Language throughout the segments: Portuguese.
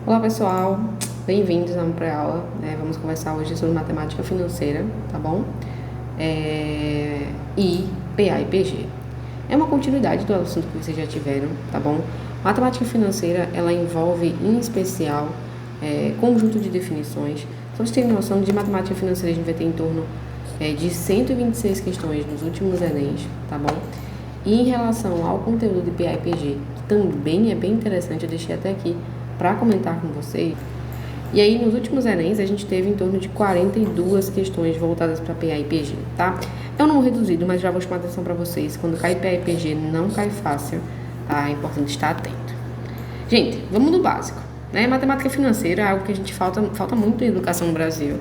Olá pessoal, bem-vindos à pré-aula. Vamos conversar hoje sobre matemática financeira, tá bom? E PA e PG. É uma continuidade do assunto que vocês já tiveram, tá bom? Matemática financeira, ela envolve, em especial, conjunto de definições. Então, vocês têm noção de matemática financeira, a gente vai ter em torno de 126 questões nos últimos Enems, tá bom? E em relação ao conteúdo de PA e PG, que também é bem interessante, eu deixei até aqui para comentar com vocês. E aí, nos últimos Enems, a gente teve em torno de 42 questões voltadas para PA e PG, tá? É um número reduzido, mas já vou chamar atenção para vocês. Quando cai PA e PG, não cai fácil, tá? É importante estar atento. Gente, vamos no básico, né? Matemática financeira é algo que a gente falta muito em educação no Brasil.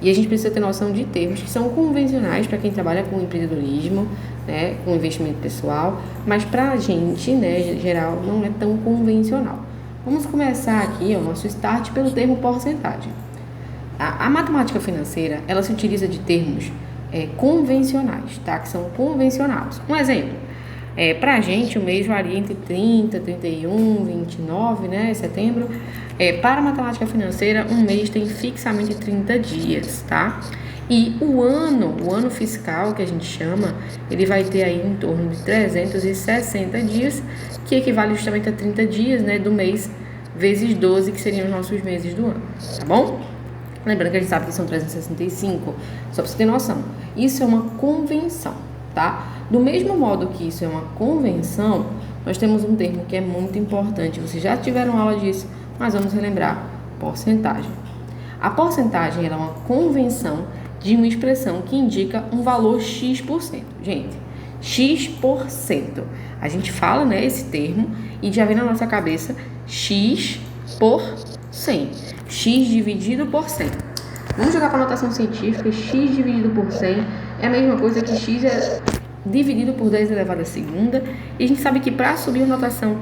E a gente precisa ter noção de termos que são convencionais para quem trabalha com empreendedorismo, né, com investimento pessoal, mas para a gente, né, em geral, não é tão convencional. Vamos começar aqui o nosso start pelo termo porcentagem. A matemática financeira, ela se utiliza de termos convencionais, tá? Que são convencionados. Um exemplo, para a gente o mês varia entre 30, 31, 29, né, setembro. Para a matemática financeira, um mês tem fixamente 30 dias, tá? E o ano fiscal, que a gente chama, ele vai ter aí em torno de 360 dias, que equivale justamente a 30 dias, né, do mês, vezes 12, que seriam os nossos meses do ano, tá bom? Lembrando que a gente sabe que são 365, só para você ter noção. Isso é uma convenção, tá? Do mesmo modo que isso é uma convenção, nós temos um termo que é muito importante. Vocês já tiveram aula disso, mas vamos relembrar: porcentagem. A porcentagem ela é uma convenção de uma expressão que indica um valor X%. Gente, X%. A gente fala, né, esse termo e já vem na nossa cabeça X por 100. X dividido por 100. Vamos jogar para a notação científica. X dividido por 100 é a mesma coisa que X é dividido por 10 elevado à segunda. E a gente sabe que para subir a notação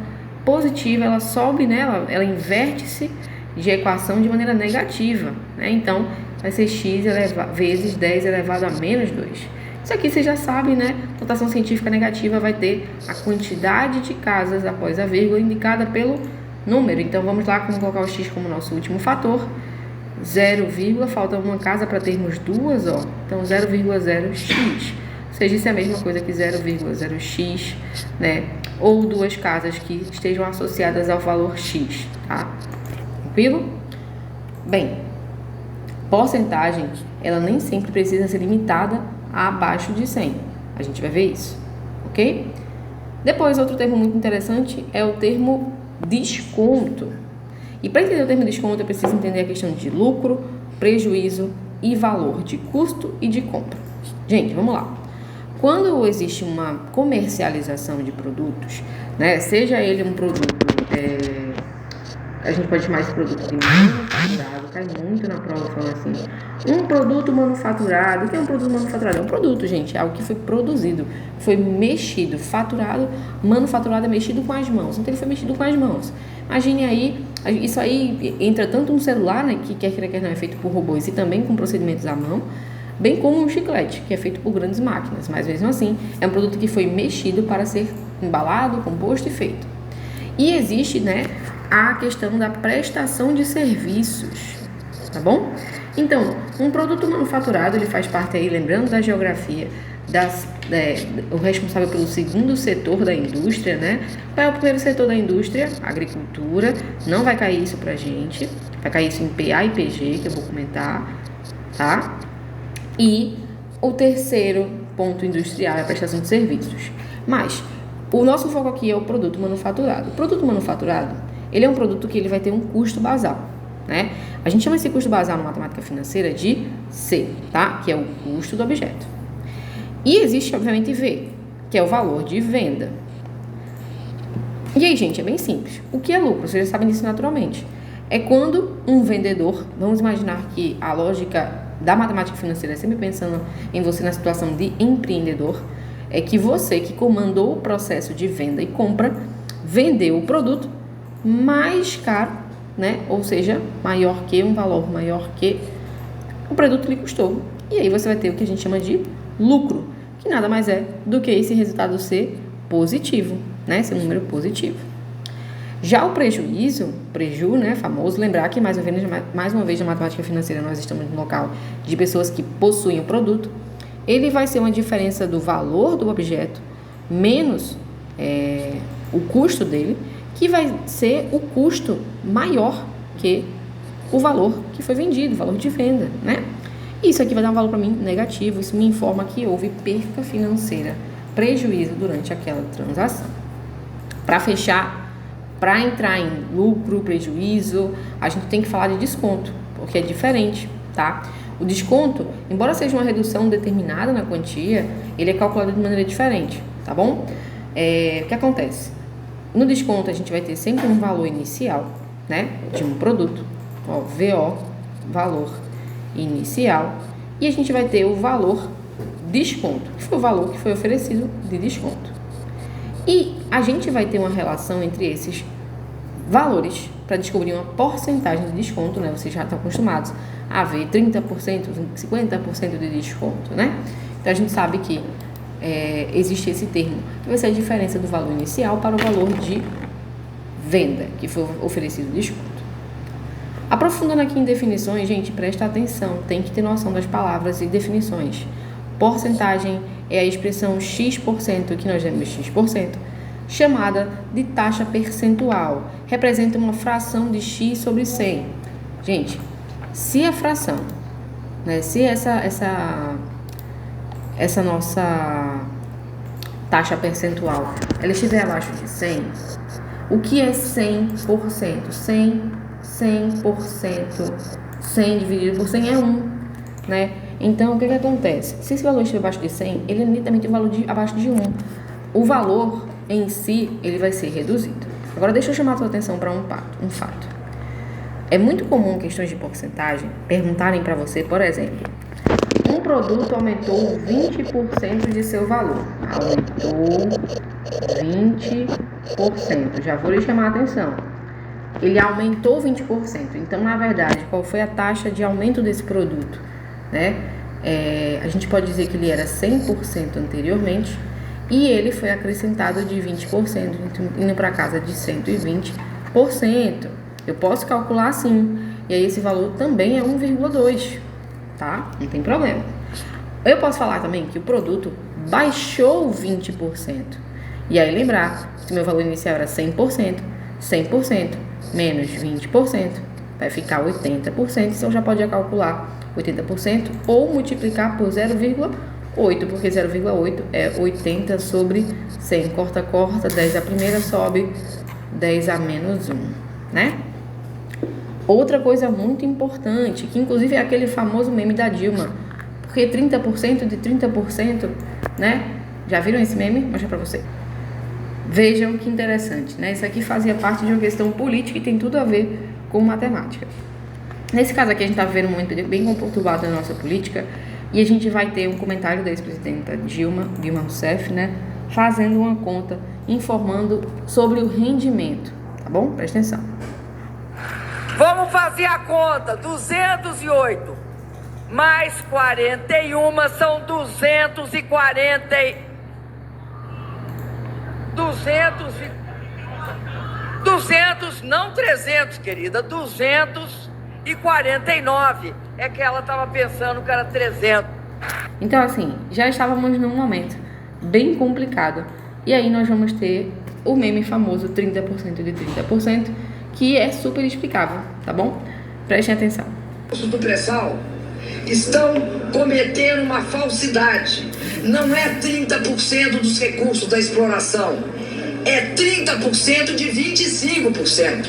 positiva, ela sobe, né, ela inverte-se de equação de maneira negativa, né? Então, vai ser x vezes 10 elevado a menos 2. Isso aqui você já sabe, né? Notação científica negativa vai ter a quantidade de casas após a vírgula indicada pelo número. Então, vamos lá, vamos colocar o x como nosso último fator. 0, falta uma casa para termos duas, ó. Então, 0,0x. Ou seja, isso é a mesma coisa que 0,0x, né? Ou duas casas que estejam associadas ao valor x, tá? Tranquilo? Bem, porcentagem, ela nem sempre precisa ser limitada a abaixo de 100. A gente vai ver isso, ok? Depois, outro termo muito interessante é o termo desconto. E para entender o termo desconto, eu preciso entender a questão de lucro, prejuízo e valor de custo e de compra. Gente, vamos lá. Quando existe uma comercialização de produtos, né, seja ele um produto, a gente pode chamar esse produto de manufaturado, cai muito na prova falando assim, um produto manufaturado. O que é um produto manufaturado? É um produto, gente, é algo que foi produzido, foi mexido, faturado, manufaturado é mexido com as mãos, então ele foi mexido com as mãos. Imagine aí, isso aí entra tanto um celular, né, que quer não é feito por robôs e também com procedimentos à mão, bem como um chiclete, que é feito por grandes máquinas, mas mesmo assim é um produto que foi mexido para ser embalado, composto e feito. E existe, né, a questão da prestação de serviços, tá bom? Então, um produto manufaturado, ele faz parte aí, lembrando da geografia, o responsável pelo segundo setor da indústria, né? Qual é o primeiro setor da indústria? Agricultura. Não vai cair isso pra gente, vai cair isso em PA e PG, que eu vou comentar, tá? E o terceiro ponto industrial é a prestação de serviços. Mas o nosso foco aqui é o produto manufaturado. O produto manufaturado, ele é um produto que ele vai ter um custo basal, né? A gente chama esse custo basal na matemática financeira de C, tá? Que é o custo do objeto. E existe, obviamente, V, que é o valor de venda. E aí, gente, é bem simples. O que é lucro? Vocês já sabem disso naturalmente. É quando um vendedor, vamos imaginar que a lógica da matemática financeira é sempre pensando em você na situação de empreendedor, é que você que comandou o processo de venda e compra, vendeu o produto mais caro, né? Ou seja, maior que um valor maior que o produto lhe custou. E aí você vai ter o que a gente chama de lucro, que nada mais é do que esse resultado ser positivo, né? Esse número positivo. Já o prejuízo, né, famoso, lembrar que mais uma vez na matemática financeira nós estamos no local de pessoas que possuem o produto, ele vai ser uma diferença do valor do objeto menos o custo dele, que vai ser o custo maior que o valor que foi vendido, o valor de venda, né? Isso aqui vai dar um valor para mim negativo, isso me informa que houve perca financeira, prejuízo durante aquela transação. Para fechar, para entrar em lucro, prejuízo, a gente tem que falar de desconto, porque é diferente, tá? O desconto, embora seja uma redução determinada na quantia, ele é calculado de maneira diferente, tá bom? O que acontece? No desconto, a gente vai ter sempre um valor inicial, né, de um produto, ó, VO, valor inicial, e a gente vai ter o valor desconto, que foi o valor que foi oferecido de desconto. E a gente vai ter uma relação entre esses valores para descobrir uma porcentagem de desconto, né? Vocês já estão acostumados a ver 30%, 50% de desconto, né? Então, a gente sabe que existe esse termo, que vai ser a diferença do valor inicial para o valor de venda, que foi oferecido desconto. Aprofundando aqui em definições, gente, presta atenção, tem que ter noção das palavras e definições. Porcentagem é a expressão x%, que nós chamamos de x%, chamada de taxa percentual. Representa uma fração de x sobre 100. Gente, se a fração, né, se essa nossa taxa percentual, ela estiver abaixo de 100, o que é 100%? 100% 100 dividido por 100 é 1, né? Então, o que acontece? Se esse valor estiver abaixo de 100, ele é nitidamente o valor abaixo de 1. O valor em si, ele vai ser reduzido. Agora, deixa eu chamar a sua atenção para um fato. É muito comum questões de porcentagem perguntarem para você, por exemplo, um produto aumentou 20% de seu valor. Aumentou 20%. Já vou lhe chamar a atenção. Ele aumentou 20%. Então, na verdade, qual foi a taxa de aumento desse produto? Né? A gente pode dizer que ele era 100% anteriormente e ele foi acrescentado de 20%, indo para casa de 120%. Eu posso calcular assim. E aí, esse valor também é 1,2%. Tá? Não tem problema. Eu posso falar também que o produto baixou 20%. E aí lembrar que o meu valor inicial era 100%, 100% menos 20%, vai ficar 80%. Então já pode calcular 80% ou multiplicar por 0,8, porque 0,8 é 80 sobre 100. Corta, 10 a primeira sobe, 10 a menos 1, né? Outra coisa muito importante, que inclusive é aquele famoso meme da Dilma, porque 30% de 30%, né? Já viram esse meme? Vou mostrar pra você. Vejam que interessante, né? Isso aqui fazia parte de uma questão política e tem tudo a ver com matemática. Nesse caso aqui, a gente está vivendo um momento bem conturbado na nossa política e a gente vai ter um comentário da ex-presidenta Dilma Rousseff, né? Fazendo uma conta, informando sobre o rendimento, tá bom? Presta atenção. Vamos fazer a conta, 208 mais 41 são 200, não 300, querida, 249, é que ela estava pensando que era 300. Então, assim, já estávamos num momento bem complicado, e aí nós vamos ter o meme famoso 30% de 30%, que é super explicável, tá bom? Prestem atenção. Os do pré-sal estão cometendo uma falsidade. Não é 30% dos recursos da exploração, é 30% de 25%.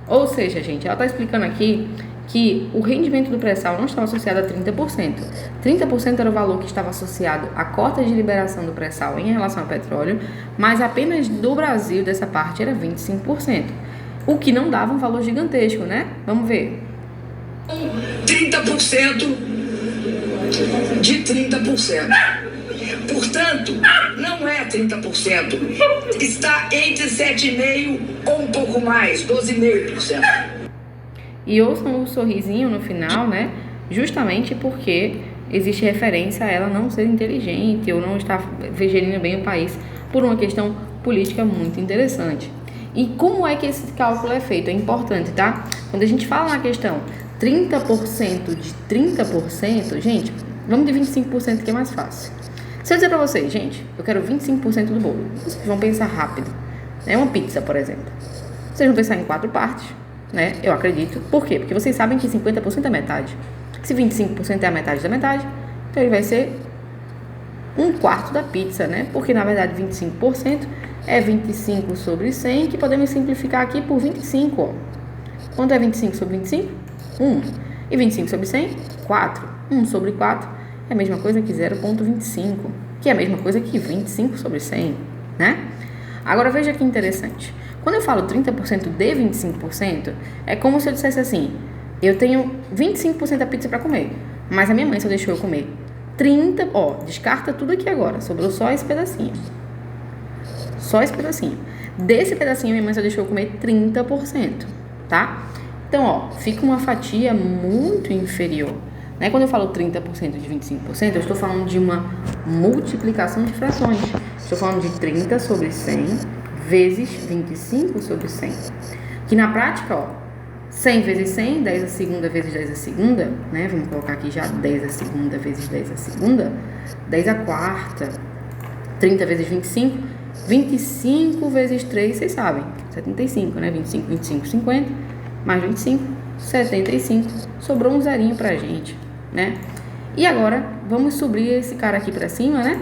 Ou seja, gente, ela está explicando aqui que o rendimento do pré-sal não estava associado a 30%. 30% era o valor que estava associado à cota de liberação do pré-sal em relação ao petróleo, mas apenas do Brasil, dessa parte, era 25%. O que não dava um valor gigantesco, né? Vamos ver. 30% de 30%. Portanto, não é 30%. Está entre 7,5% ou um pouco mais, 12,5%. E ouçam o sorrisinho no final, né? Justamente porque existe referência a ela não ser inteligente ou não estar gerindo bem o país por uma questão política muito interessante. E como é que esse cálculo é feito? É importante, tá? Quando a gente fala na questão 30% de 30%, gente, vamos de 25% que é mais fácil. Se eu dizer pra vocês, gente, eu quero 25% do bolo, vocês vão pensar rápido. É uma pizza, por exemplo. Vocês vão pensar em 4 partes, né? Eu acredito. Por quê? Porque vocês sabem que 50% é metade. Se 25% é a metade da metade, então ele vai ser 1/4 da pizza, né? Porque, na verdade, 25% é 25 sobre 100, que podemos simplificar aqui por 25, ó. Quanto é 25 sobre 25? 1. E 25 sobre 100? 4. 1 sobre 4 é a mesma coisa que 0,25, que é a mesma coisa que 25 sobre 100, né? Agora, veja que interessante. Quando eu falo 30% de 25%, é como se eu dissesse assim, eu tenho 25% da pizza para comer, mas a minha mãe só deixou eu comer 30%, ó, descarta tudo aqui agora, sobrou só esse pedacinho. Só esse pedacinho. Desse pedacinho, minha mãe só deixou eu comer 30%, tá? Então, ó, fica uma fatia muito inferior, né? Quando eu falo 30% de 25%, eu estou falando de uma multiplicação de frações. Estou falando de 30 sobre 100 vezes 25 sobre 100. Que na prática, ó, 100 vezes 100, 10 a segunda vezes 10 a segunda, né? Vamos colocar aqui já 10 a segunda vezes 10 a segunda, 10 a quarta, 30 vezes 25, 25 vezes 3, vocês sabem, 75, né? 25, 25, 50, mais 25, 75. Sobrou um zerinho pra gente, né? E agora, vamos subir esse cara aqui pra cima, né?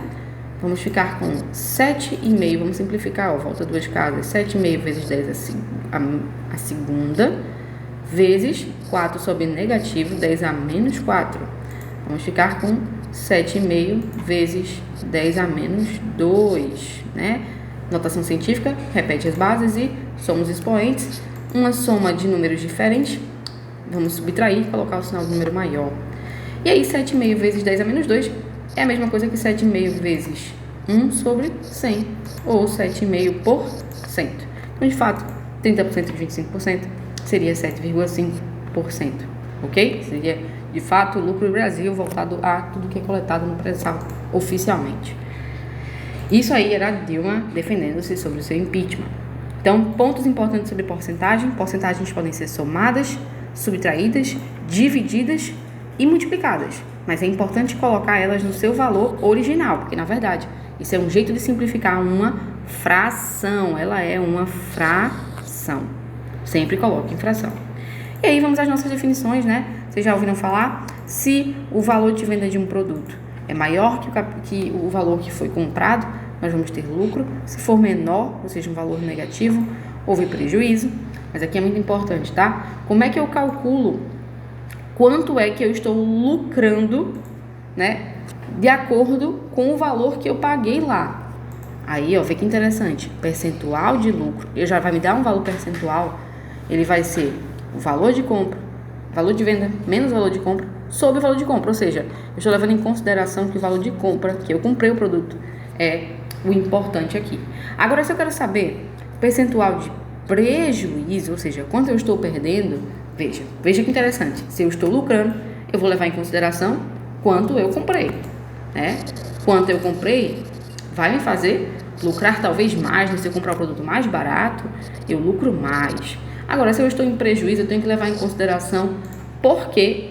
Vamos ficar com 7,5, vamos simplificar, ó, volta duas casas, 7,5 vezes 10 a segunda, vezes 4 sobre negativo, 10 a menos 4. Vamos ficar com 7,5 vezes 10 a menos 2, né? Notação científica, repete as bases e somos expoentes. Uma soma de números diferentes, vamos subtrair e colocar o sinal do número maior. E aí, 7,5 vezes 10 a menos 2 é a mesma coisa que 7,5 vezes 1 sobre 100, ou 7,5%. Então, de fato, 30% de 25% seria 7,5%, ok? Seria, de fato, o lucro do Brasil voltado a tudo que é coletado no pré-sal oficialmente. Isso aí era a Dilma defendendo-se sobre o seu impeachment. Então, pontos importantes sobre porcentagem. Porcentagens podem ser somadas, subtraídas, divididas e multiplicadas. Mas é importante colocar elas no seu valor original, porque, na verdade, isso é um jeito de simplificar uma fração. Ela é uma fração. Sempre coloque em fração. E aí, vamos às nossas definições, né? Vocês já ouviram falar? Se o valor de venda de um produto é maior que o valor que foi comprado, nós vamos ter lucro. Se for menor, ou seja, um valor negativo, houve prejuízo. Mas aqui é muito importante, tá? Como é que eu calculo quanto é que eu estou lucrando, né? De acordo com o valor que eu paguei lá. Aí, ó, vê que interessante. Percentual de lucro. Ele já vai me dar um valor percentual. Ele vai ser o valor de compra, valor de venda, menos o valor de compra, sobre o valor de compra. Ou seja, eu estou levando em consideração que o valor de compra, que eu comprei o produto, é o importante aqui. Agora, se eu quero saber percentual de prejuízo, ou seja, quanto eu estou perdendo, veja que interessante. Se eu estou lucrando, eu vou levar em consideração quanto eu comprei, né? Quanto eu comprei vai me fazer lucrar talvez mais, né? Se eu comprar o produto mais barato, eu lucro mais. Agora, se eu estou em prejuízo, eu tenho que levar em consideração porque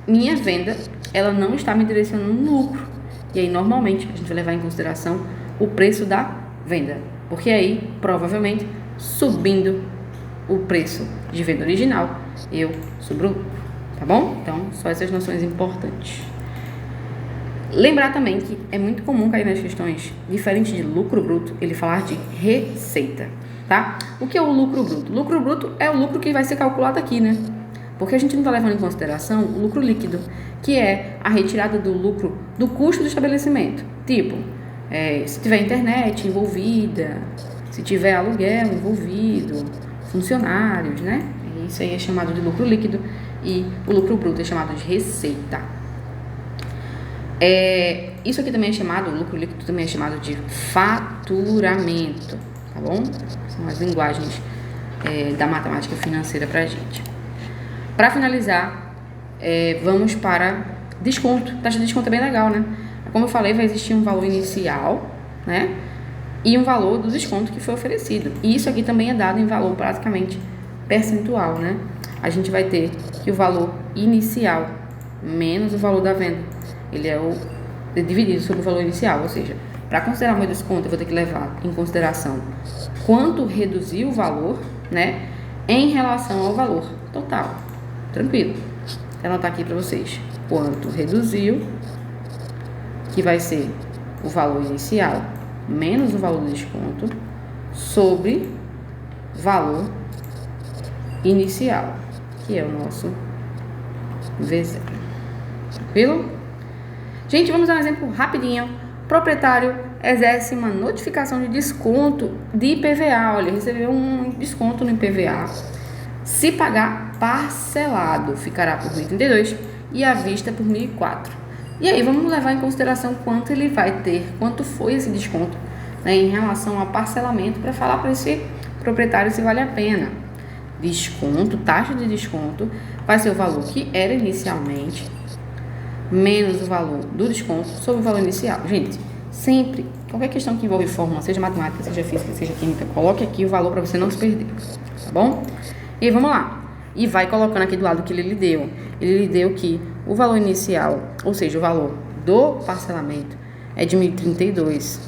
minha venda, ela não está me direcionando no lucro. E aí, normalmente, a gente vai levar em consideração o preço da venda. Porque aí, provavelmente, subindo o preço de venda original, eu subo o lucro, tá bom? Então, só essas noções importantes. Lembrar também que é muito comum cair nas questões, diferente de lucro bruto, ele falar de receita, tá? O que é o lucro bruto? Lucro bruto é o lucro que vai ser calculado aqui, né? Porque a gente não está levando em consideração o lucro líquido, que é a retirada do lucro do custo do estabelecimento. Tipo, se tiver internet envolvida, se tiver aluguel envolvido, funcionários, né? Isso aí é chamado de lucro líquido e o lucro bruto é chamado de receita. Isso aqui também é chamado, o lucro líquido também é chamado de faturamento, tá bom? São as linguagens da matemática financeira pra gente. Para finalizar, vamos para desconto. Taxa de desconto é bem legal, né? Como eu falei, vai existir um valor inicial, né? e um valor do desconto que foi oferecido. E isso aqui também é dado em valor praticamente percentual, né? A gente vai ter que o valor inicial menos o valor da venda, ele é dividido sobre o valor inicial, ou seja, para considerar o meu desconto, eu vou ter que levar em consideração quanto reduziu o valor, né, em relação ao valor total. Tranquilo? Vou anotar aqui para vocês. Quanto reduziu, que vai ser o valor inicial menos o valor do desconto, sobre valor inicial, que é o nosso V0. Tranquilo? Gente, vamos dar um exemplo rapidinho. O proprietário exerce uma notificação de desconto de IPVA. Olha, recebeu um desconto no IPVA. Se pagar parcelado, ficará por 1.032 e à vista por 1.004. E aí, vamos levar em consideração quanto ele vai ter, quanto foi esse desconto, né, em relação ao parcelamento, para falar para esse proprietário se vale a pena. Desconto, taxa de desconto, vai ser o valor que era inicialmente, menos o valor do desconto sobre o valor inicial. Gente, sempre, qualquer questão que envolve fórmula, seja matemática, seja física, seja química, coloque aqui o valor para você não se perder, tá bom? E vamos lá. E vai colocando aqui do lado que ele lhe deu. Ele lhe deu que o valor inicial, ou seja, o valor do parcelamento, é de 1.032.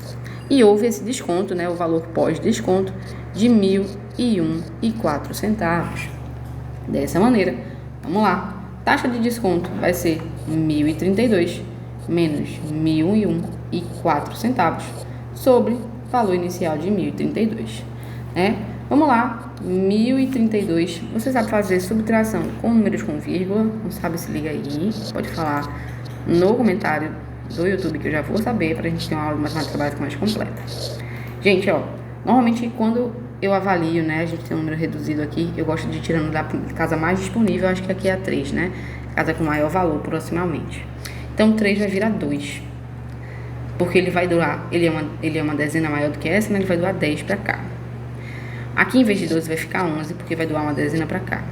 E houve esse desconto, né, o valor pós-desconto, de 1.001,04 centavos. Dessa maneira, vamos lá. Taxa de desconto vai ser 1.032 menos 1.001,04 centavos sobre valor inicial de 1.032, né? Vamos lá, 1.032, você sabe fazer subtração com números com vírgula, não sabe, se liga aí, pode falar no comentário do YouTube que eu já vou saber, pra gente ter uma aula de matemática básica mais completa. Gente, ó, normalmente quando eu avalio, né, a gente tem um número reduzido aqui, eu gosto de ir tirando da casa mais disponível, acho que aqui é a 3, né, casa com maior valor proximamente. Então 3 vai virar 2, porque ele vai durar, ele é uma dezena maior do que essa, né, ele vai durar 10 pra cá. Aqui em vez de 12 vai ficar 11, porque vai doar uma dezena pra cá.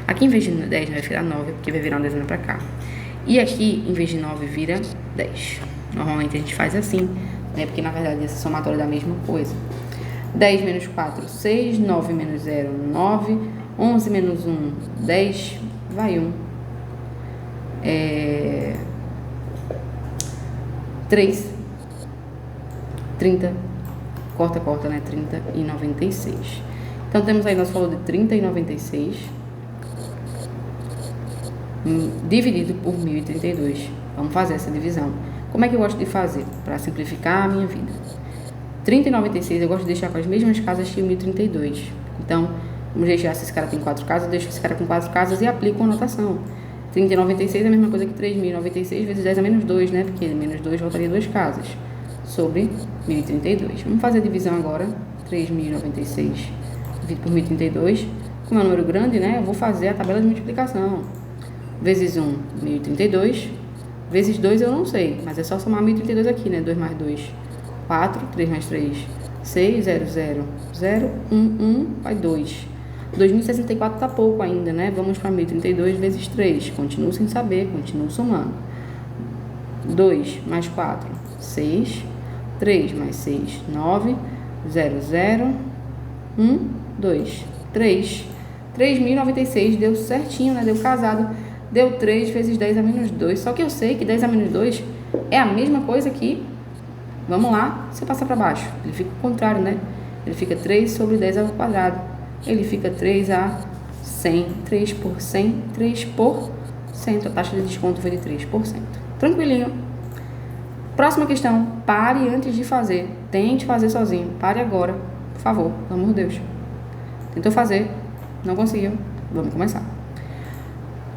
Aqui em vez de 10 vai virar 9, porque vai virar uma dezena pra cá. E aqui, em vez de 9, vira 10. Normalmente a gente faz assim, né? Porque na verdade essa somatória é da mesma coisa. 10 menos 4, 6. 9 menos 0, 9. 11 menos 1, 10. Vai 1. 3. 30. Corta, né? 30 e 96. Então, temos aí nosso valor de 30 e 96 dividido por 1.032. Vamos fazer essa divisão. Como é que eu gosto de fazer? Para simplificar a minha vida. 30 e 96 eu gosto de deixar com as mesmas casas que o 1.032. Então, vamos deixar, se esse cara tem 4 casas, eu deixo esse cara com 4 casas e aplico a notação. 30 e 96 é a mesma coisa que 3.096 vezes 10 a menos 2, né? Porque menos 2 voltaria 2 casas. Sobre 1.032. Vamos fazer a divisão agora. 3.096 dividido por 1.032. Como é um número grande, né? Eu vou fazer a tabela de multiplicação. Vezes 1, 1.032. Vezes 2 eu não sei, mas é só somar 1.032 aqui, né? 2 mais 2, 4. 3 mais 3, 6. 0, 0, 0, 1, 1. Vai 2. 2.064 tá pouco ainda, né? Vamos para 1.032 vezes 3. Continuo sem saber, continuo somando. 2 mais 4, 6. 3 mais 6, 9, 0, 0, 1, 2, 3. 3.096 deu certinho, né? Deu casado. Deu 3 vezes 10 a menos 2. Só que eu sei que 10 a menos 2 é a mesma coisa que, vamos lá, você passa para baixo. Ele fica o contrário, né? Ele fica 3 sobre 10 ao quadrado. Ele fica 3 a 100. 3 por 100, 3%. A taxa de desconto foi de 3%. Tranquilinho. Próxima questão, pare antes de fazer. Tente fazer sozinho. Pare agora, por favor, pelo amor de Deus. Tentou fazer, não conseguiu. Vamos começar.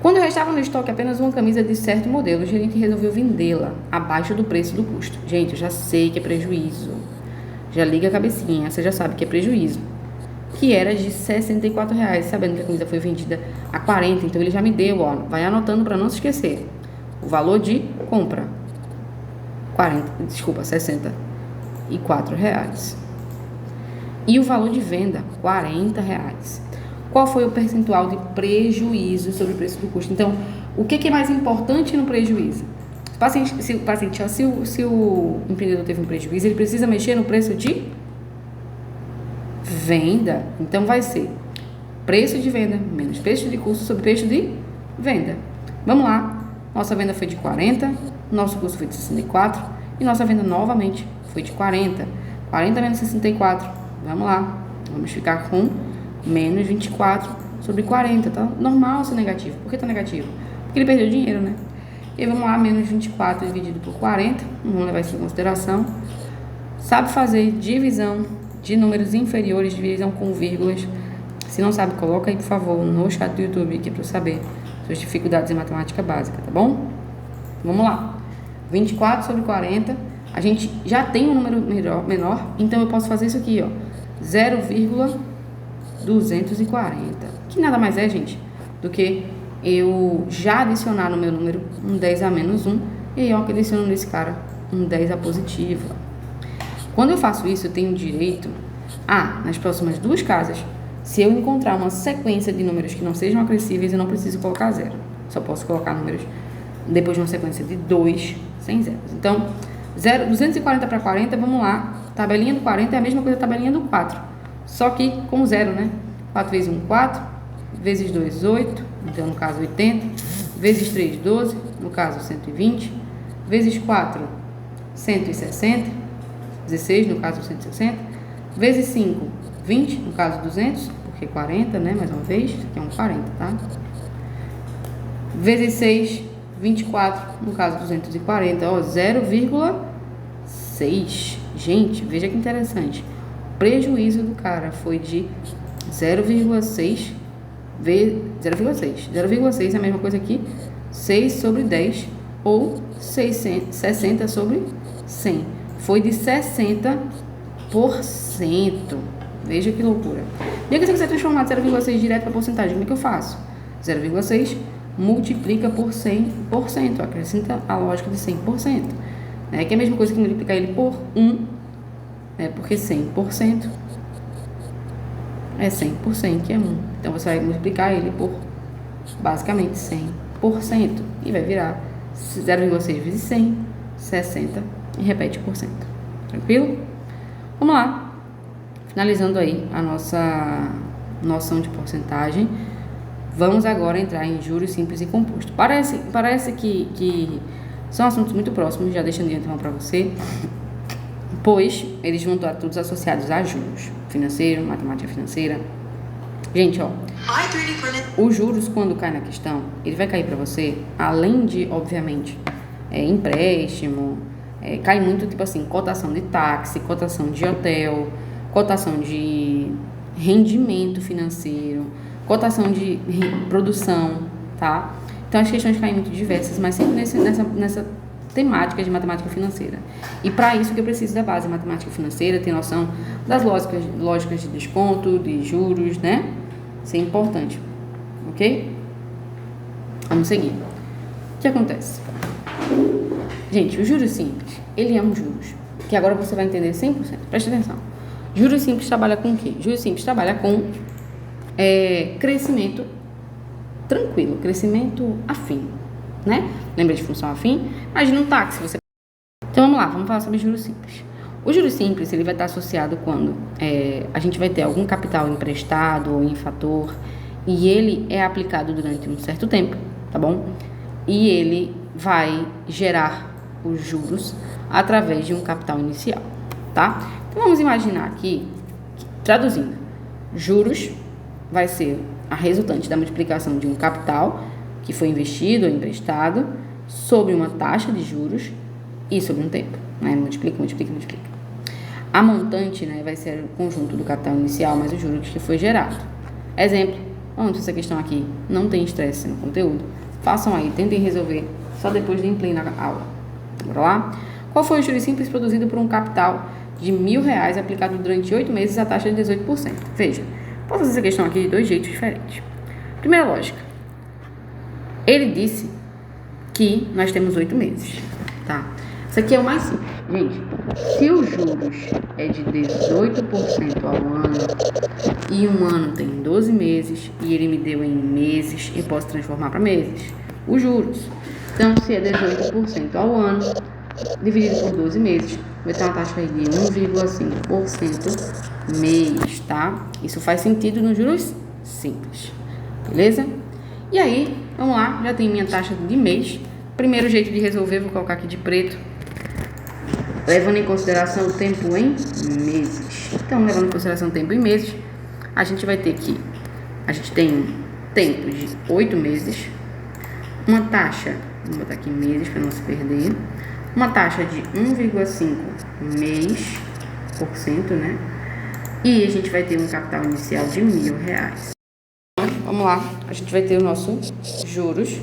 Quando restava no estoque apenas uma camisa de certo modelo, o gerente resolveu vendê-la abaixo do preço do custo. Gente, eu já sei que é prejuízo. Já liga a cabecinha, você já sabe que é prejuízo. Que era de R$64, sabendo que a camisa foi vendida a 40, então ele já me deu, ó. Vai anotando para não se esquecer. O valor de compra. 64 reais. E o valor de venda, 40 reais. Qual foi o percentual de prejuízo sobre o preço do custo? Então, o que é mais importante no prejuízo? Se o empreendedor teve um prejuízo, ele precisa mexer no preço de venda, então vai ser preço de venda menos preço de custo sobre preço de venda. Vamos lá, nossa venda foi de 40, nosso custo foi de 64 e nossa venda novamente foi de 40. 40 menos 64, vamos lá, vamos ficar com menos 24 sobre 40, tá? Normal ser negativo. Por que tá negativo? Porque ele perdeu dinheiro, né? E vamos lá, menos 24 dividido por 40, vamos levar isso em consideração. Sabe fazer divisão de números inferiores, divisão com vírgulas? Se não sabe, coloca aí, por favor, no chat do YouTube aqui para eu saber suas dificuldades em matemática básica, tá bom? Vamos lá. 24 sobre 40, a gente já tem um número menor, então eu posso fazer isso aqui, ó, 0,240, que nada mais é, gente, do que eu já adicionar no meu número um 10 a menos 1, e aí, ó, que eu adiciono nesse cara um 10 a positivo. Quando eu faço isso, eu tenho direito a, nas próximas duas casas, se eu encontrar uma sequência de números que não sejam acrescíveis, eu não preciso colocar zero. Só posso colocar números depois de uma sequência de 2 sem zeros. Então, 240 para 40, vamos lá. Tabelinha do 40 é a mesma coisa da tabelinha do 4. Só que com zero, né? 4 vezes 1, 4. Vezes 2, 8. Então, no caso, 80. Vezes 3, 12. No caso, 120. Vezes 4, 160. 16, no caso, 160. Vezes 5, 20, no caso 200, porque 40, né, mais uma vez, isso aqui é um 40, tá? Vezes 6, 24, no caso 240, ó, 0,6. Gente, veja que interessante. O prejuízo do cara foi de 0,6 vezes 0,6. 0,6 é a mesma coisa aqui, 6 sobre 10 ou 60 sobre 100. Foi de 60%. Veja que loucura. E aqui, se você quiser transformar de 0,6 direto para porcentagem, como é que eu faço? 0,6 multiplica por 100%. Acrescenta a lógica de 100%. Que é a mesma coisa que multiplicar ele por 1. Porque 100% é 100%, que é 1. Então, você vai multiplicar ele por, basicamente, 100%. E vai virar 0,6 vezes 100, 60. E repete por cento. Tranquilo? Vamos lá. Finalizando aí a nossa noção de porcentagem, vamos agora entrar em juros simples e composto. Parece que são assuntos muito próximos, já deixando de antemão para você, pois eles vão estar todos associados a juros financeiro, matemática financeira. Gente, ó, os juros, quando cai na questão, ele vai cair para você, além de, obviamente, empréstimo, cai muito, tipo assim, cotação de táxi, cotação de hotel, cotação de rendimento financeiro, cotação de produção, tá? Então, as questões caem muito diversas, mas sempre nessa temática de matemática financeira. E para isso que eu preciso da base matemática financeira, ter noção das lógicas de desconto, de juros, né? Isso é importante, ok? Vamos seguir. O que acontece? Gente, o juros simples, ele é um juros, que agora você vai entender 100%. Preste atenção. Juros simples trabalha com o quê? Juros simples trabalha com crescimento tranquilo, crescimento afim, né? Lembra de função afim? Imagina um táxi, você... Então, vamos lá, vamos falar sobre juros simples. O juros simples, ele vai estar associado quando a gente vai ter algum capital emprestado ou em fator, e ele é aplicado durante um certo tempo, tá bom? E ele vai gerar os juros através de um capital inicial, tá? Então, vamos imaginar aqui, traduzindo, juros vai ser a resultante da multiplicação de um capital que foi investido ou emprestado sobre uma taxa de juros e sobre um tempo, né? Multiplica. A montante, né, vai ser o conjunto do capital inicial mais os juros que foi gerado. Exemplo, onde essa questão aqui não tem estresse no conteúdo, façam aí, tentem resolver só depois de play na aula. Bora lá? Qual foi o juros simples produzido por um capital de R$1.000 aplicado durante 8 meses à taxa de 18%? Veja, vou fazer essa questão aqui de dois jeitos diferentes. Primeira lógica. Ele disse que nós temos 8 meses, tá? Isso aqui é o mais simples. Gente, se os juros é de 18% ao ano e um ano tem 12 meses e ele me deu em meses, eu posso transformar para meses os juros. Então, se é 18% ao ano, dividido por 12 meses, vai ter uma taxa aí de 1,5% mês, tá? Isso faz sentido nos juros simples, beleza? E aí, vamos lá, já tem minha taxa de mês. Primeiro jeito de resolver, vou colocar aqui de preto, levando em consideração o tempo em meses. Então, levando em consideração o tempo em meses, a gente vai ter que, a gente tem um tempo de 8 meses, uma taxa, vou botar aqui meses para não se perder, uma taxa de 1,5 mês por cento, né? E a gente vai ter um capital inicial de R$1.000. Vamos lá, a gente vai ter o nosso juros,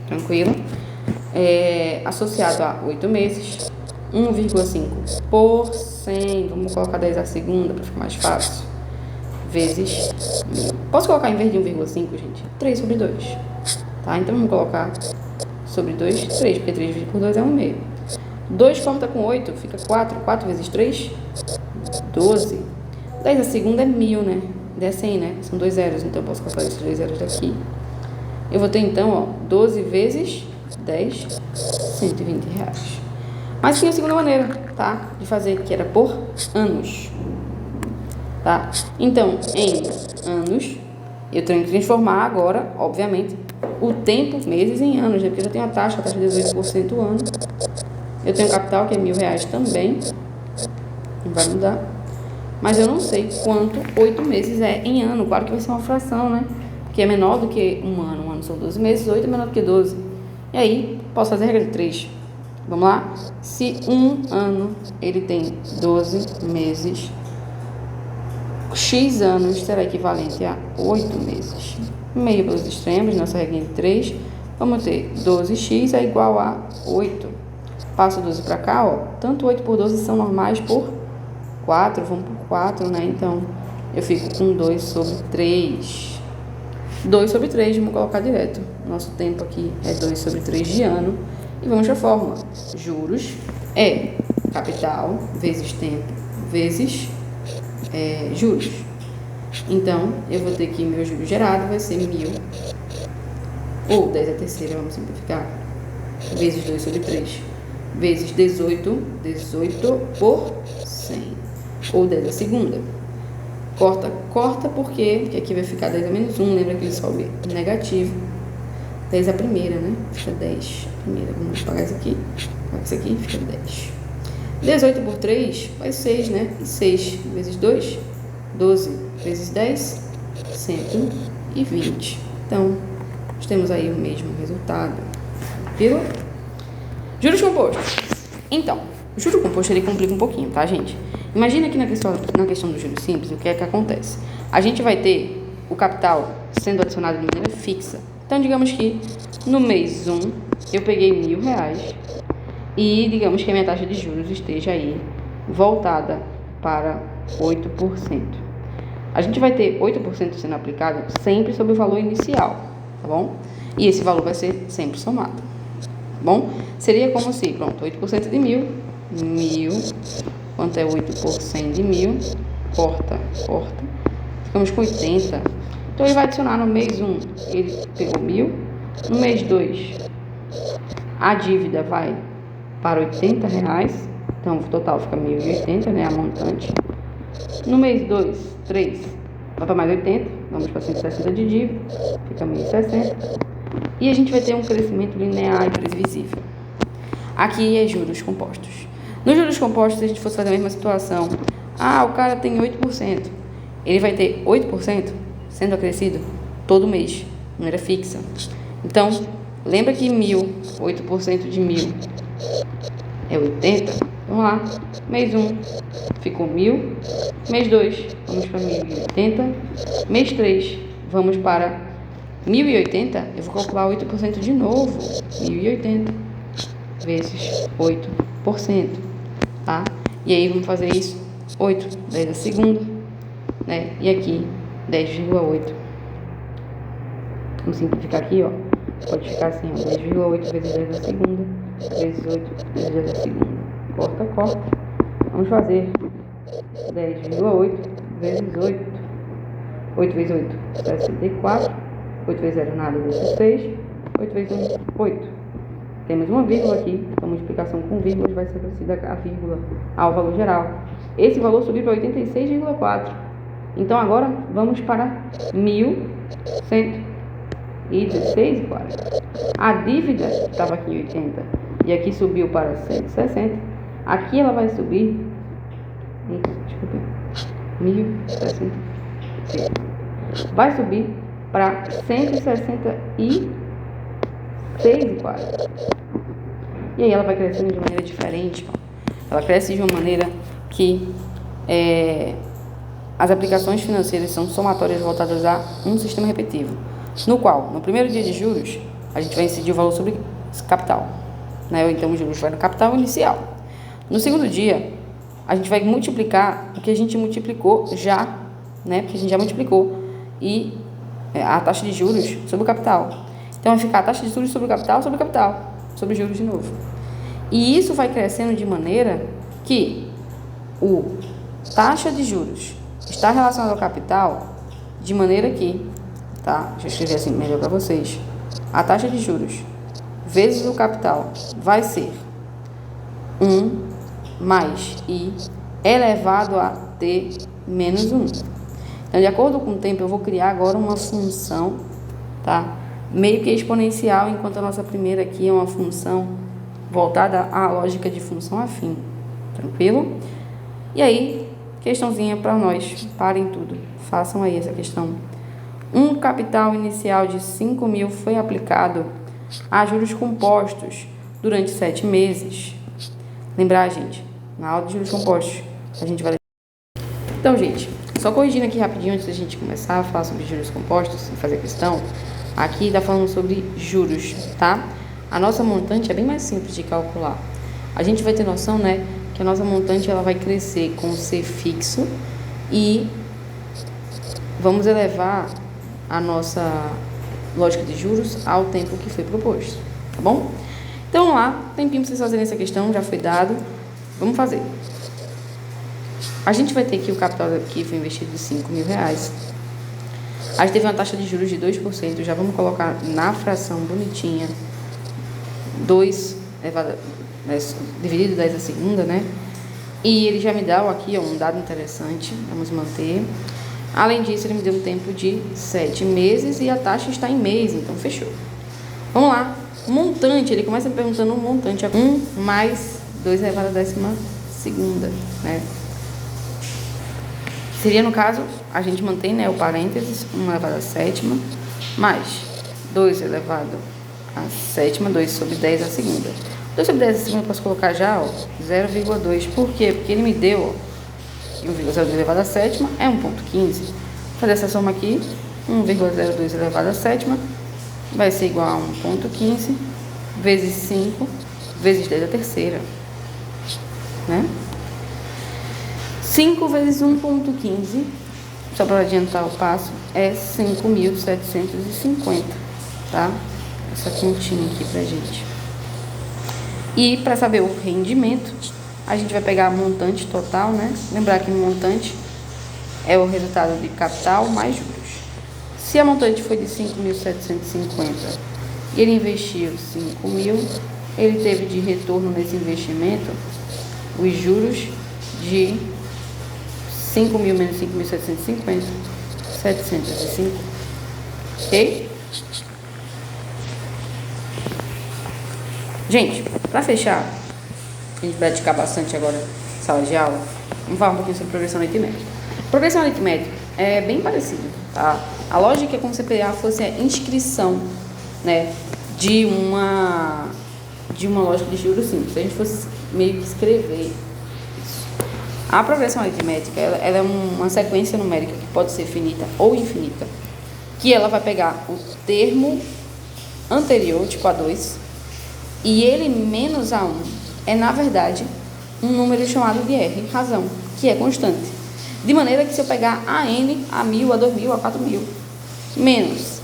tranquilo, associado a 8 meses, 1,5%, vamos colocar 10 a segunda para ficar mais fácil, vezes 1.000. Posso colocar em vez de 1,5, gente? 3 sobre 2, tá? Então vamos colocar sobre 2, 3, porque 3 dividido por 2 é 1,5. 2 conta com 8, fica 4, 4 vezes 3, 12. 10 a segunda é 1.000, né? É 100, né? São 2 zeros, então eu posso colocar esses 2 zeros daqui. Eu vou ter então, ó, 12 vezes 10, R$120. Mas tinha a segunda maneira, tá? De fazer, que era por anos, tá? Então, em anos, eu tenho que transformar agora, obviamente, o tempo, meses em anos, né? Porque eu já tenho a taxa de 18% ano. Eu tenho capital, que é R$1.000 também, não vai mudar. Mas eu não sei quanto 8 meses é em ano. Claro que vai ser uma fração, né? Que é menor do que um ano. Um ano são 12 meses, 8 é menor do que 12. E aí, posso fazer a regra de 3. Vamos lá? Se um ano ele tem 12 meses, X anos será equivalente a 8 meses. Meio pelos extremos, nossa regra de 3. Vamos ter 12x é igual a 8. Passo 12 para cá, ó. Tanto 8 por 12 são normais por 4, vamos por 4, né? Então, eu fico com 2 sobre 3. 2 sobre 3, vamos colocar direto. Nosso tempo aqui é 2 sobre 3 de ano. E vamos para a fórmula. Juros é capital vezes tempo vezes juros. Então, eu vou ter que meu juros gerado vai ser 1.000, ou 10 a terceira, vamos simplificar, vezes 2 sobre 3, vezes 18 por 100. Ou 10 a segunda. Corta porque aqui vai ficar 10 a menos 1, lembra que ele sobe negativo. 10 a primeira, né? Fica 10 a primeira. Vamos pagar isso aqui. Pagar isso aqui, fica 10. 18 por 3 vai 6, né? E 6 vezes 2, 12 vezes 10, 120. Então, nós temos aí o mesmo resultado. Viu? Juros compostos. Então, o juro composto ele complica um pouquinho, tá, gente? Imagina que na questão do juros simples, o que é que acontece? A gente vai ter o capital sendo adicionado de maneira fixa. Então, digamos que no mês 1 eu peguei R$1.000 e digamos que a minha taxa de juros esteja aí voltada para 8%. A gente vai ter 8% sendo aplicado sempre sobre o valor inicial, tá bom? E esse valor vai ser sempre somado, tá bom? Seria como se, pronto, 8% de 1.000, 1.000, quanto é 8 por 100 de 1.000, corta, ficamos com 80. Então, ele vai adicionar no mês 1, ele pegou 1.000, no mês 2, a dívida vai para R$80, então o total fica 1.080, né, a montante. No mês 2, 3, vai para mais 80, vamos para 160 de dívida, fica 1.060. E a gente vai ter um crescimento linear e previsível. Aqui é juros compostos. Nos juros compostos, se a gente fosse fazer a mesma situação, o cara tem 8%, ele vai ter 8% sendo acrescido todo mês, não era fixa. Então, lembra que 1.000, 8% de 1.000 é 80? Vamos lá, mês 1 ficou 1.000, mês 2 vamos para 1.080, mês 3 vamos para 1.080, eu vou calcular 8% de novo, 1.080 vezes 8%, tá? E aí vamos fazer isso, 8, 10 a segunda, né? E aqui 10,8. Vamos simplificar aqui, ó. Pode ficar assim, ó. 10,8 vezes 10 a segunda, vezes 8 vezes 10 a segunda. Corta. Vamos fazer 10,8 vezes 8. 8 vezes 8, 64. 8 vezes 0, nada, 16. 8 vezes 1, 8. temos uma vírgula aqui, então multiplicação com vírgulas vai ser acrescida a vírgula ao valor geral. Esse valor subiu para 86,4. Então agora vamos para 1.116,4. A dívida estava aqui em 80 e aqui subiu para 160. Aqui ela vai subir, desculpa, 1.060. Vai subir para 166,4. E aí ela vai crescendo de maneira diferente. Ela cresce de uma maneira que as aplicações financeiras são somatórias voltadas a um sistema repetitivo, no qual, no primeiro dia de juros, a gente vai incidir o valor sobre capital, né? Ou então os juros vai no capital inicial. No segundo dia, a gente vai multiplicar o que a gente multiplicou já, né? Porque a gente já multiplicou e a taxa de juros sobre o capital. Então vai ficar a taxa de juros sobre o capital, sobre juros de novo. E isso vai crescendo de maneira que o taxa de juros está relacionado ao capital de maneira que, tá? Deixa eu escrever assim melhor para vocês. A taxa de juros vezes o capital vai ser 1 mais I elevado a T menos 1. Então, de acordo com o tempo, eu vou criar agora uma função, tá? Meio que exponencial, enquanto a nossa primeira aqui é uma função voltada à lógica de função afim. Tranquilo? E aí, questãozinha para nós. Parem tudo. Façam aí essa questão. Um capital inicial de 5.000 foi aplicado a juros compostos durante 7 meses. Lembrar, gente, na aula de juros compostos, a gente vai... Então, gente, só corrigindo aqui rapidinho antes da gente começar a falar sobre juros compostos e fazer a questão, aqui está falando sobre juros, tá? A nossa montante é bem mais simples de calcular. A gente vai ter noção, né, que a nossa montante ela vai crescer com C fixo e vamos elevar a nossa lógica de juros ao tempo que foi proposto, tá bom? Então, vamos lá, tempinho para vocês fazerem essa questão, já foi dado. Vamos fazer. A gente vai ter aqui o capital que foi investido de R$5.000. A gente teve uma taxa de juros de 2%, já vamos colocar na fração bonitinha. 2 dividido 10 a segunda, né? E ele já me dá aqui um dado interessante, vamos manter. Além disso, ele me deu um tempo de 7 meses e a taxa está em mês, então fechou. Vamos lá. O montante, ele começa me perguntando um montante. 1 mais 2 elevado a 12ª, né? Seria, no caso, a gente mantém, né, o parênteses, 1 elevado a 7ª, mais 2 elevado a 7ª, 2 sobre 10 a segunda. 2 sobre 10 a segunda eu posso colocar já, ó, 0,2. Por quê? Porque ele me deu, ó, 1,02 elevado a 7ª é 1,15. Vou fazer essa soma aqui, 1,02 elevado a 7ª vai ser igual a 1,15 vezes 5 vezes 10 a terceira, né? 5 vezes 1,15, só para adiantar o passo, é 5.750, tá? Essa continha aqui pra gente. E para saber o rendimento, a gente vai pegar a montante total, né? Lembrar que o montante é o resultado de capital mais juros. Se a montante foi de 5.750 e ele investiu 5.000, ele teve de retorno nesse investimento os juros de 5.000 menos 5.750, 705, ok? Gente, para fechar, a gente vai praticar bastante agora na sala de aula, vamos falar um pouquinho sobre progressão aritmética. Progressão aritmética é bem parecido, tá? A lógica é como se a PA fosse a inscrição, né, de uma lógica de juros simples. Se a gente fosse meio que escrever isso. A progressão aritmética, ela é uma sequência numérica que pode ser finita ou infinita, que ela vai pegar o termo anterior, tipo A2, e ele menos A1 é, na verdade, um número chamado de R, razão, que é constante. De maneira que se eu pegar AN, A1000, A2000, A4000, menos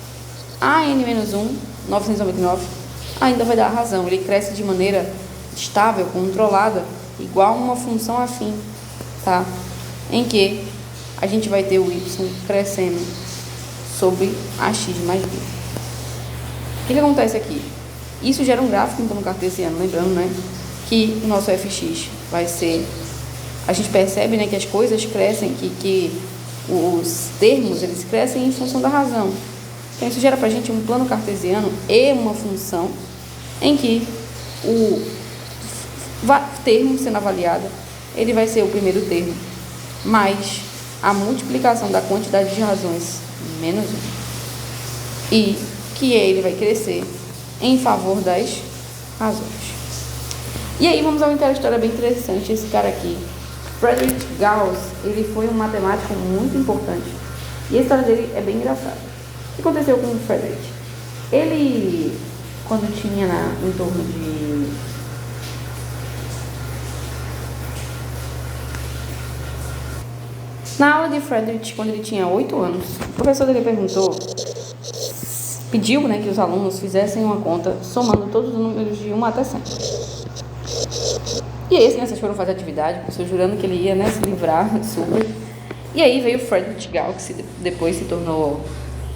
AN menos 1, 999, ainda vai dar a razão. Ele cresce de maneira estável, controlada, igual a uma função afim, tá? Em que a gente vai ter o y crescendo sobre a x mais b. O que acontece aqui? Isso gera um gráfico em plano cartesiano, lembrando, né, que o nosso fx vai ser... A gente percebe, né, que as coisas crescem, que os termos, eles crescem em função da razão. Então, isso gera para a gente um plano cartesiano e uma função em que o termo sendo avaliado, ele vai ser o primeiro termo, mais a multiplicação da quantidade de razões menos 1. E que ele vai crescer em favor das razões. E aí vamos a uma história bem interessante. Esse cara aqui, Friedrich Gauss, ele foi um matemático muito importante. E a história dele é bem engraçada. O que aconteceu com o Friedrich? Ele, quando tinha em torno de... Na aula de Friedrich, quando ele tinha 8 anos, o professor dele pediu, né, que os alunos fizessem uma conta somando todos os números de 1 até 100. E aí as crianças foram fazer atividade, o professor jurando que ele ia, né, se livrar super. E aí veio Friedrich Gauss, que depois se tornou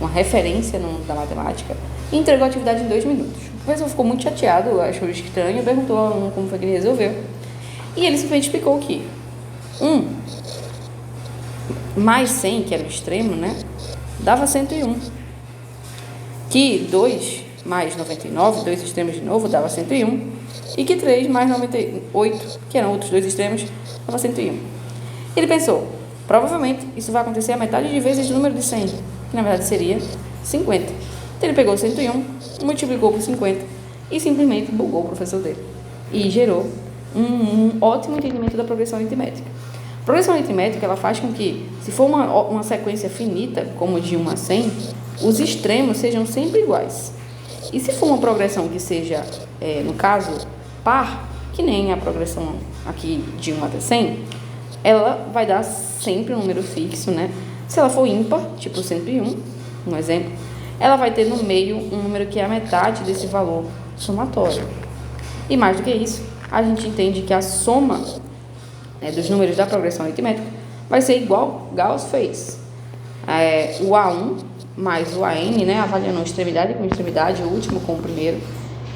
uma referência da matemática, e entregou a atividade em 2 minutos. O professor ficou muito chateado, achou estranho, perguntou ao aluno como foi que ele resolveu. E ele simplesmente explicou que 1 mais 100, que era o extremo, né, dava 101. Que 2 mais 99, 2 extremos de novo, dava 101. E que 3 mais 98, que eram outros 2 extremos, dava 101. Ele pensou, provavelmente isso vai acontecer a metade de vezes do número de 100, que na verdade seria 50. Então ele pegou 101, multiplicou por 50 e simplesmente bugou o professor dele. E gerou um ótimo entendimento da progressão aritmética. A progressão aritmética, ela faz com que, se for uma sequência finita, como de 1 a 100, os extremos sejam sempre iguais. E se for uma progressão que seja, no caso, par, que nem a progressão aqui de 1 até 100, ela vai dar sempre um número fixo, né? Se ela for ímpar, tipo 101, um exemplo, ela vai ter no meio um número que é a metade desse valor somatório. E mais do que isso, a gente entende que a soma dos números da progressão aritmética vai ser igual Gauss fez. O A1 mais o AN, né, avaliando extremidade com extremidade, o último com o primeiro,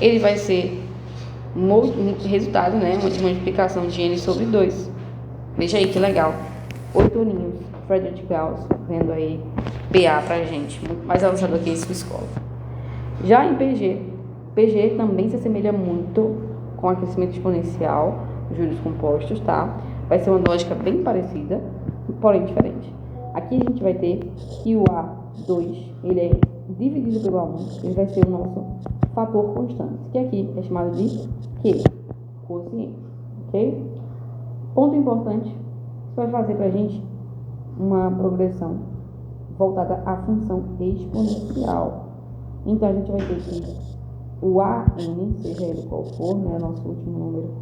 ele vai ser resultado, né, de multiplicação de N sobre 2. Veja aí que legal. 8 aninhos, Friedrich Gauss, vendo aí PA pra gente, muito mais avançado que isso na escola. Já em PG também se assemelha muito com o crescimento exponencial, juros compostos, tá? Vai ser uma lógica bem parecida, porém diferente. Aqui a gente vai ter que o A2, ele é dividido pelo A1, ele vai ser o nosso fator constante, que aqui é chamado de Q, quociente, ok? Ponto importante, isso vai fazer pra gente uma progressão voltada à função exponencial. Então a gente vai ter que o AN, seja ele qual for, né, nosso último número,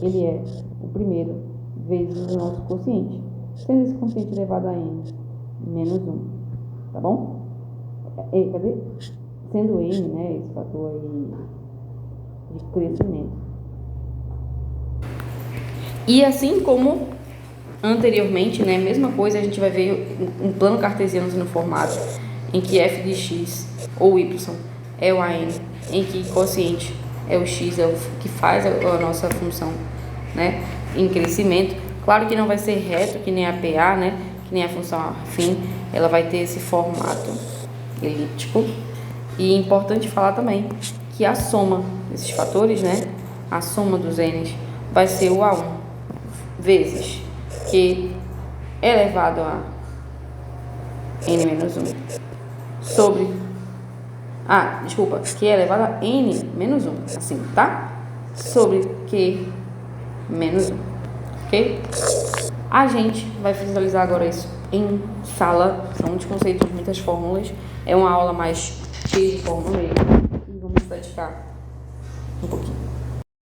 ele é o primeiro vezes o nosso quociente, sendo esse quociente elevado a n menos 1, tá bom? Sendo n, né, esse fator aí de crescimento. E assim como anteriormente, né, mesma coisa, a gente vai ver um plano cartesiano no formato em que f de x ou y é o AN, em que quociente é o x, é o que faz a nossa função, né, em crescimento. Claro que não vai ser reto, que nem a PA, né, que nem a função afim, ela vai ter esse formato elíptico. E é importante falar também que a soma desses fatores, né, a soma dos n's, vai ser o A1 vezes Q elevado a n menos 1 sobre... Q elevado a n menos 1, assim, tá? Sobre Q menos 1, ok? A gente vai visualizar agora isso em sala, são muitos conceitos, muitas fórmulas, é uma aula mais cheia de fórmulas e vamos praticar um pouquinho.